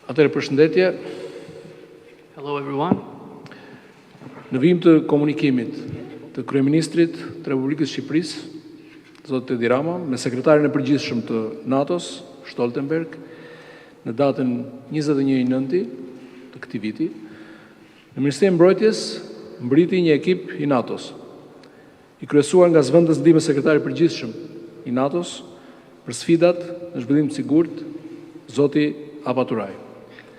Atëherë përshëndetje. Hello everyone. Në vijim të komunikimit të Kryeministrit të Republikës së Shqipërisë, Zoti Edi Rama, me sekretarin e përgjithshëm të NATO-s, Stoltenberg, në datën 21/9 të këtij viti, në Ministrinë e Mbrojtjes mbriti një ekip i NATO-s, i kryesuar nga zëvendës ndihmës sekretari i përgjithshëm i NATO-s për sfidat në zhvillim të sigurt, Zoti Apaturaj.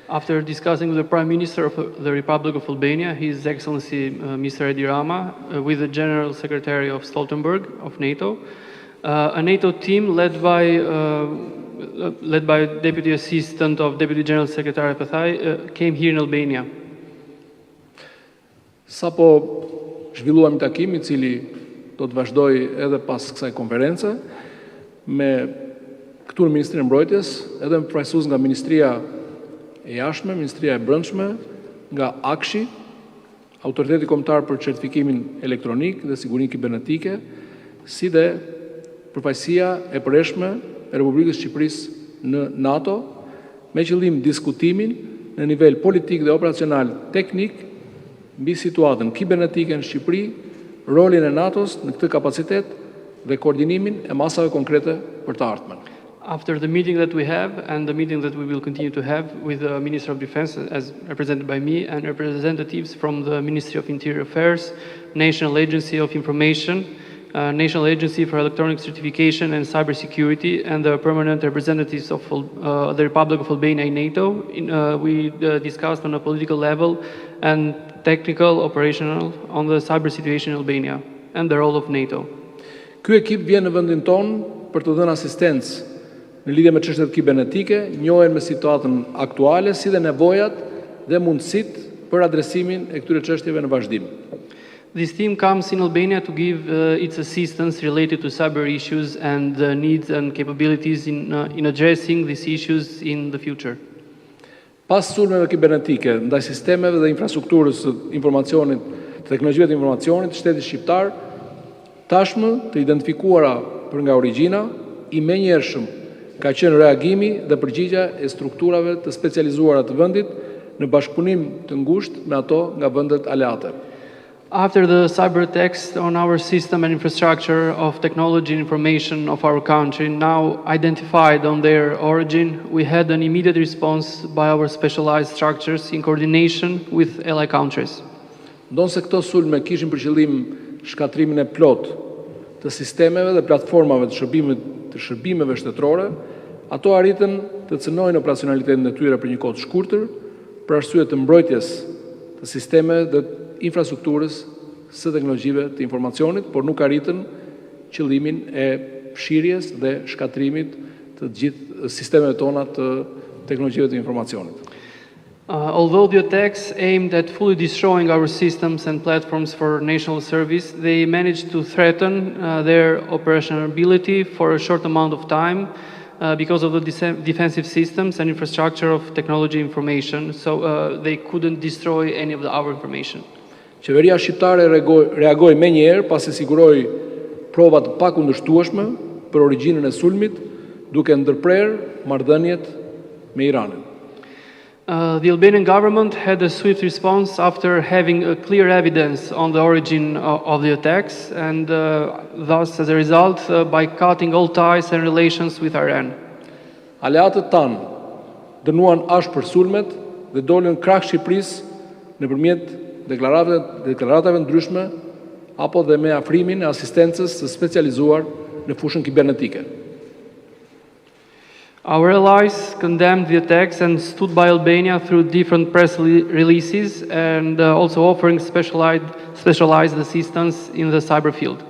After discussing with the Prime Minister of the Republic of Albania, His Excellency Mr. Edi Rama, with the General Secretary of Stoltenberg of NATO, a NATO team led by Deputy Assistant of Deputy General Secretary Pethaj came here in Albania. Sapo zhvilluam takim I cili do të vazhdoj edhe pas kësaj konference me këtu në Ministrinë e Mbrojtjes, edhe me përfaqësues nga Ministria e Jashtme, Ministria e Brendshme, nga Akshi, Autoriteti Kombëtar për Certifikimin Elektronik dhe Sigurinë Kibernetike, si dhe përfaqësia e përhershme e Republikës së Shqipërisë në NATO, me qëllim diskutimin në nivel politik dhe operacional teknik mbi situatën kibernetike në Shqipëri, rolin e NATO-s në këtë kapacitet dhe koordinimin e masave konkrete për të ardhmen. After the meeting that we have and the meeting that we will continue to have with the Minister of Defense, as represented by me, and representatives from the Ministry of Interior Affairs, National Agency of Information, National Agency for Electronic Certification and Cybersecurity, and the permanent representatives of the Republic of Albania in NATO, we discussed on a political level and technical, operational, on the cyber situation in Albania and the role of NATO. Ky ekip vjen në vendin tonë për të dhënë asistencë në lidhje me çështjet kibernetike, njohen me situatën aktuale, si dhe nevojat dhe mundësitë për adresimin e këtyre çështjeve në vazhdim. This team comes in Albania to give its assistance related to cyber issues and the needs and capabilities in addressing these issues in the future. Pas sulmeve kibernetike ndaj sistemeve dhe infrastrukturës së informacionit, teknologjive të informacionit, shteti shqiptar tashmë të identifikuara për nga origjina I menjëhershëm ka qenë reagimi dhe përgjigja e strukturave të specializuara të vendit në bashkëpunim të ngushtë me ato nga vendet aleate. After the cyber attacks on our system and infrastructure of technology and information of our country, now identified on their origin, we had an immediate response by our specialized structures in coordination with ally countries. Ndonse këto sulme kishin për qëllim shkatrimin e plot të sistemeve dhe platformave të shërbimeve shtetërore, ato arritën të cënojnë operacionalitetin e tyre për një kohë të shkurtër, për arsye të mbrojtjes të sistemeve dhe infrastrukturës së teknologjive të informacionit, por nuk arritën qëllimin e fshirjes dhe shkatrimit të gjithë sistemeve tona të teknologjive të informacionit. Although the attacks aimed at fully destroying our systems and platforms for national service, they managed to threaten their operationality for a short amount of time because of the defensive systems and infrastructure of technology information, so they couldn't destroy any of our information. Qeveria shqiptare reagoi menjëherë pasi siguroi prova të pakundërshtueshme për origjinën e sulmit, duke ndërprerë marrëdhëniet me Iranin. The Albanian government had a swift response after having a clear evidence on the origin of the attacks, and thus, as a result, by cutting all ties and relations with Iran. Aleatët tanë dënuan ashpër sulmet dhe dolën krah Shqipërisë nëpërmjet deklaratave ndryshme apo dhe me afrimin e asistencës së specializuar në fushën kibernetike. Our allies condemned the attacks and stood by Albania through different press releases and also offering specialized assistance in the cyber field.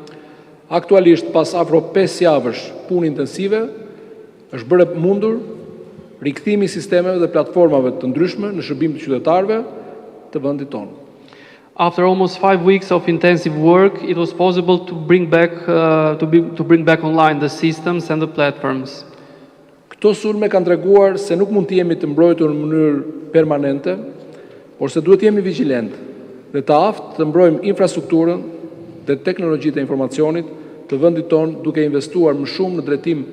Aktualisht, pas afro 5 javësh punë intensive, është bërë mundur rikthimi I sistemeve dhe platformave të ndryshme në shërbim të qytetarëve të vendit tonë. After almost 5 weeks of intensive work, it was possible to bring back online the systems and the platforms. Këto sulme kanë treguar se nuk mund të jemi të mbrojtur në mënyrë permanente, por se duhet jemi vigjilent dhe të aftë të mbrojmë infrastrukturën dhe teknologjitë e informacionit të vendit tonë duke investuar më shumë në drejtim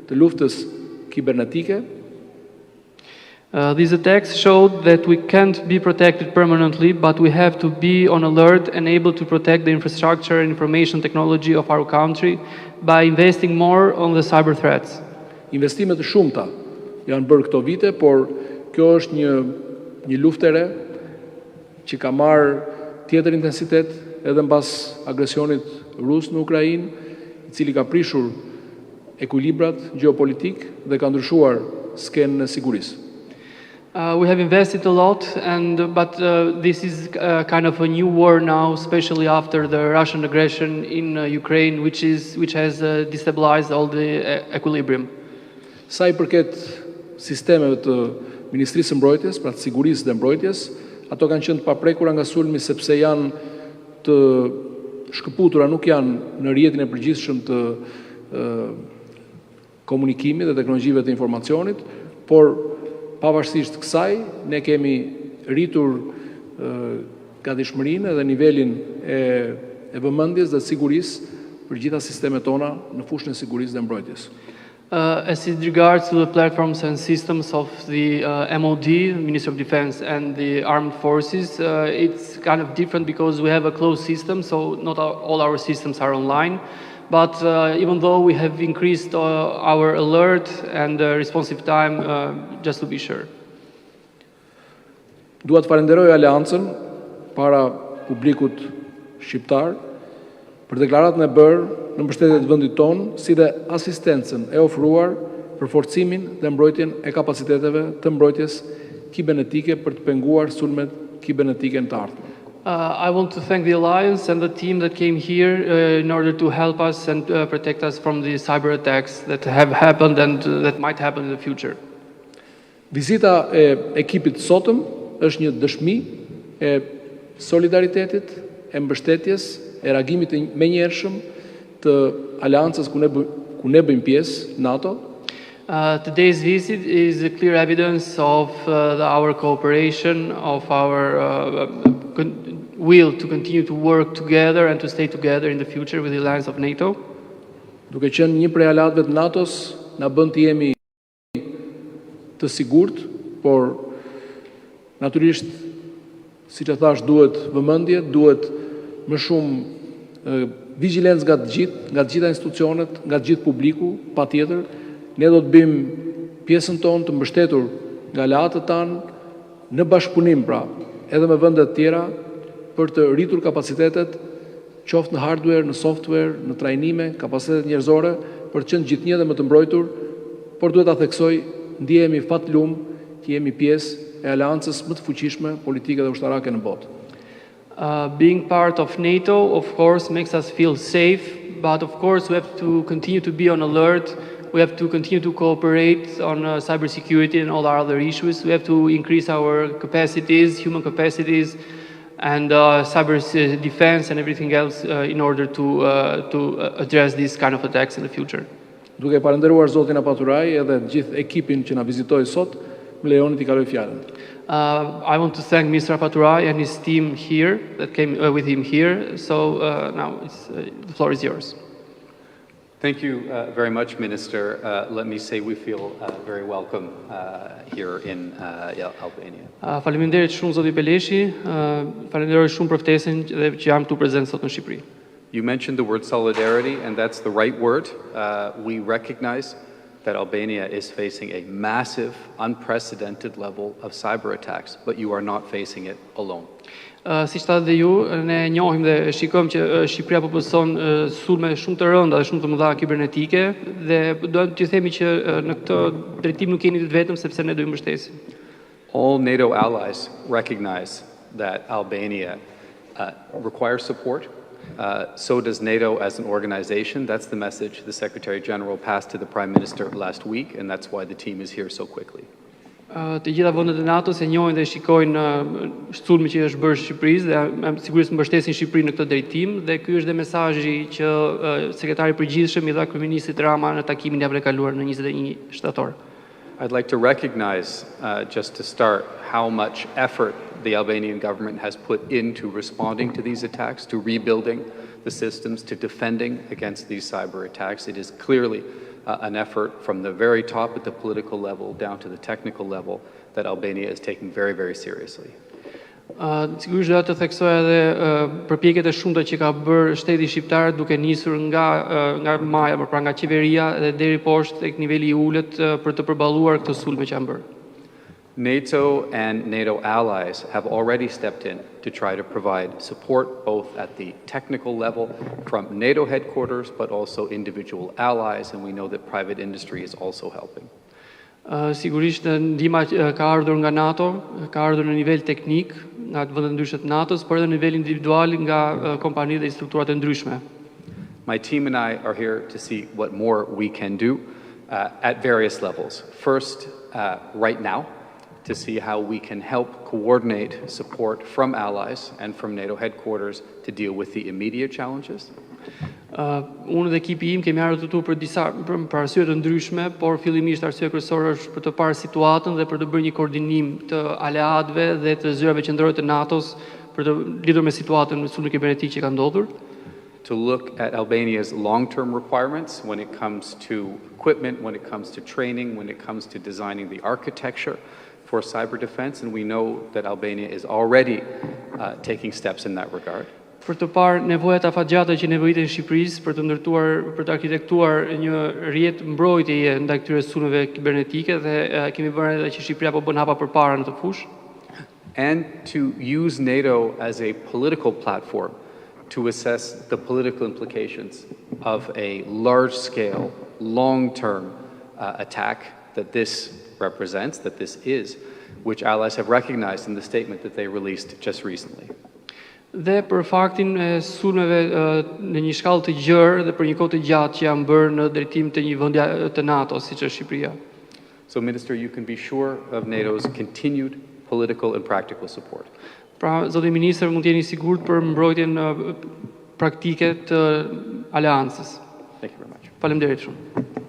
të luftës kibernetike. These attacks showed that we can't be protected permanently, but we have to be on alert and able to protect the infrastructure and information technology of our country by investing more on the cyber threats. Investimet të shumta janë bërë këto vite, por kjo është një luftë e re që ka marrë tjetër intensitet edhe mbas agresionit rus në Ukrainë, I cili ka prishur ekuilibrat gjeopolitik dhe ka ndryshuar skenën e sigurisë. We have invested a lot, but this is kind of a new war now, especially after the Russian aggression in Ukraine, which has destabilized all the equilibrium. Sa I përket sistemeve të Ministrisë së Mbrojtjes, pra të sigurisë dhe mbrojtjes, ato kanë qenë të paprekura nga sulmi sepse janë të shkëputura, nuk janë në rrjetin e përgjithshëm të komunikimit dhe teknologjive të informacionit, por pavarësisht kësaj, ne kemi rritur gatishmërinë dhe nivelin e vëmendjes dhe sigurisë për gjitha sistemet tona në fushën e sigurisë dhe mbrojtjes. As it regards to the platforms and systems of the MOD, Ministry of Defense, and the armed forces, it's kind of different because we have a closed system, so not all our systems are online. But even though we have increased our alert and responsive time, just to be sure. Dua të falenderoj Aleancën para publikut shqiptar për deklaratën e bërë në mbështetje të vendit tonë, si dhe asistencën e ofruar për forcimin dhe mbrojtjen e kapaciteteve të mbrojtjes kibernetike për të penguar sulmet kibernetike në të ardhmen. I want to thank the Alliance and the team that came here in order to help us and protect us from the cyber attacks that have happened and that might happen in the future. Vizita e ekipit sotëm është një dëshmi e solidaritetit, e mbështetjes, e reagimit menjëhershëm të Aleancës ku ne bëjmë pjesë, NATO. Today's visit is a clear evidence of our cooperation, of our will to continue to work together and to stay together in the future with the alliance of NATO. Duke qenë një prej aleatëve të NATO-s, na bën të jemi të sigurt, por natyrisht, siç e thash, duhet vëmendje, duhet më shumë vigjilencë nga të gjitha institucionet, nga të gjithë publiku, patjetër. Ne do të bëjmë pjesën tonë të mbështetur nga aleatët tanë në bashkëpunim, pra, edhe me vende të tjera për të rritur kapacitetet, qoftë në hardware, në software, në trajnime, kapacitetet njerëzore, për të qenë gjithnjë dhe më të mbrojtur, por duhet ta theksoj, ndihemi fatlum që jemi pjesë e aleancës më të fuqishme politike dhe ushtarake në botë. Being part of NATO, of course, makes us feel safe, but of course we have to continue to be on alert. We have to continue to cooperate on cybersecurity and all our other issues. We have to increase our capacities, human capacities, and cyber defense and everything else in order to address these kind of attacks in the future. Duke falenderuar Zotin Apaturaj edhe gjithë ekipin që na vizitoi sot, më lejoni t'i kaloj fjalën. I want to thank Mr. Apaturaj and his team here that came with him here. So now the floor is yours. Thank you very much, Minister. Let me say we feel very welcome here in Albania. Faleminderit shumë Zoti Peleshi, falenderoj shumë për ftesën dhe që jam këtu prezent sot në Shqipëri. You mentioned the word solidarity, and that's the right word. We recognize that Albania is facing a massive, unprecedented level of cyber attacks, but you are not facing it alone. Si që dhe ju, ne njohim dhe shikojmë që Shqipëria po përson sulme shumë të rënda dhe shumë të mëdha kibernetike dhe do t'ju themi që në këtë drejtim nuk jeni të vetëm sepse ne do ju mbështesim. All NATO allies recognize that Albania requires support. So does NATO as an organization. That's the message the Secretary General passed to the Prime Minister last week, and that's why the team is here so quickly. Të gjitha vendet e NATO se njohin dhe shikojnë sulmin që është bërë Shqipërisë dhe sigurisht mbështesin Shqipërinë në këtë drejtim dhe ky është dhe mesazhi që sekretari i përgjithshëm i dha kryeministit Rama në takimin e javës kaluar në 21 shtator. I'd like to recognize, just to start, how much effort the Albanian government has put into responding to these attacks, to rebuilding the systems, to defending against these cyber attacks. It is clearly an effort from the very top at the political level down to the technical level that Albania is taking very, very seriously. Sigurisht do të theksoj edhe përpjekjet e shumta që ka bërë shteti shqiptar duke nisur nga maja, pra nga qeveria dhe deri poshtë tek niveli I ulët për të përballuar këto sulme që janë bërë. NATO and NATO allies have already stepped in to try to provide support both at the technical level from NATO headquarters, but also individual allies, and we know that private industry is also helping. Sigurisht ndihma ka ardhur nga NATO, ka ardhur në nivel teknik nga vendet ndryshe të NATO-s, por edhe në nivel individual nga kompanitë dhe strukturat e ndryshme. My team and I are here to see what more we can do at various levels. First, right now, to see how we can help coordinate support from allies and from NATO headquarters to deal with the immediate challenges. Unë dhe ekipi im kemi ardhur këtu për arsye të ndryshme, por fillimisht arsye kryesore është për të parë situatën dhe për të bërë një koordinim të aleatëve dhe të zyrave qendrore të NATO-s për të lidhur me situatën me sulmin kibernetik që ka ndodhur. To look at Albania's long-term requirements when it comes to equipment, when it comes to training, when it comes to designing the architecture for cyber defense, and we know that Albania is already taking steps in that regard. Për të parë nevojat afatgjata që nevojiten Shqipërisë për të ndërtuar, për të arkitektuar një rrjet mbrojtjeje ndaj këtyre sulmeve kibernetike dhe kemi vënë edhe që Shqipëria po bën hapa përpara në të fushë. And to use NATO as a political platform to assess the political implications of a large-scale, long-term attack that this represents, that this is, which allies have recognized in the statement that they released just recently. Dhe për faktin e sulmeve në një shkallë të gjerë dhe për një kohë të gjatë që janë bërë në drejtim të një vendi të NATO, siç është Shqipëria. So, Minister, you can be sure of NATO's continued political and practical support. Pra, zoti ministër, mund të jeni sigurt për mbrojtjen praktike të aleancës. Thank you very much. Faleminderit shumë.